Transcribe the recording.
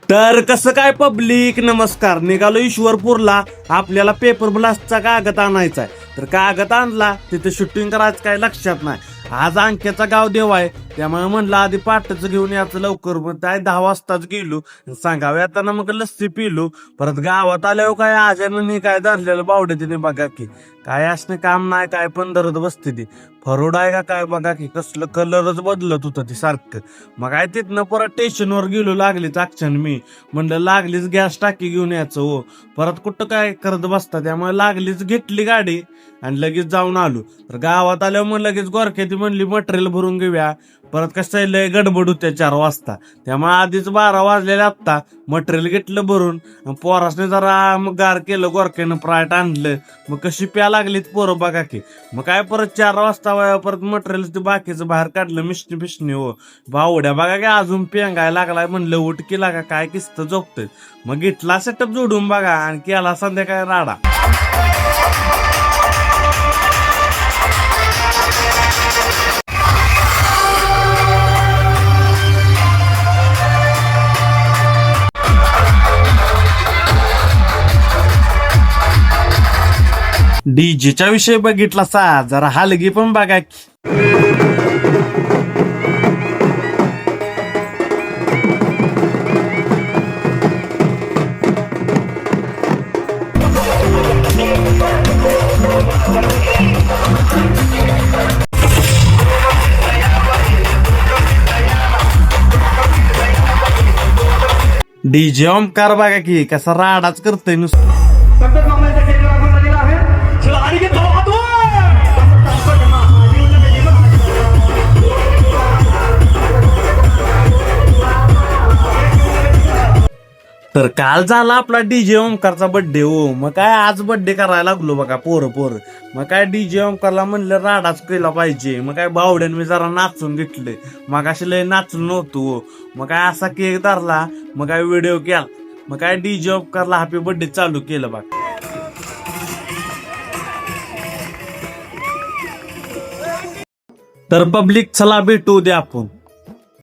तर कसं काय पब्लिक, नमस्कार. निघालो ईश्वरपूरला. आपल्याला पेपर ब्लास्टचा कागद आणायचा आहे. तर कागद आणला, तिथे शूटिंग करायचं काय लक्षात नाही. आज अंक्याचा गाव देव आहे, त्यामुळे म्हणलं आधी पाटचं घेऊन यायचं लवकर. मग काय 10 वाजताच गेलो. सांगावं येताना मग लस्सी पिलो. परत गावात आल्यावर काय आजानं काय धरलेलं बावडे तिने बघा की काय असणे काम नाही, काय पण धरत बसते ती. फरोड आहे का काय बघा की, कसलं कलरच बदलत होतं ती सारखं. मग काय तिथनं परत स्टेशनवर गेलो. लागलीच अक्षण मी म्हणलं लागलीच गॅस टाकी घेऊन यायचं हो. परत कुठं काय करत बसता, त्यामुळे लागलीच घेतली गाडी आणि लगेच जाऊन आलो. तर गावात आल्यावर मग लगेच गोरख्याती म्हणली मटेरियल भरून घेऊया. परत कसं लय गडबड होत्या 4 वाजता, त्यामुळे आधीच 12 वाजलेले. आत्ता मटेरियल घेतलं भरून. पोरासने जरा मग गार केलं, गोरख्यानं प्रायट आणलं. मग कशी प्या लागलीत पोरं बघा की. मग काय परत 4 वाजता परत मटेरियल ते बाकीचं बाहेर काढलं, मिशनी बिशनी हो. बावड्या बघा की अजून पेंगायला लागलाय. म्हणलं उठ केला का काय किस्त झोपतंय. मग घेतला सेटअप जोडून बघा आणि केला संध्याकाळी राडा. डीजेच्या विषयी बघितला सा, जरा हलगी पण बघा की. डीजे ओमकार बघा की कसा राडाच करतोय नुसतं. तर काल झाला आपला डीजे ओमकारचा बर्थडे हो. मग काय आज बर्थडे करायला लागलो बघा पोरं. मग काय डीजे ओमकारला म्हणलं राडाच केला पाहिजे. मग काय बावड्यान मी जरा नाचून घेतले. मग अशी लय नाचून नव्हतो हो. मग काय असा केक धरला, मग काय व्हिडिओ केला. मग काय डीजे ओमकारला हॅपी बर्थडे चालू केलं बघ. तर पब्लिक चला भेटू द्या आपण.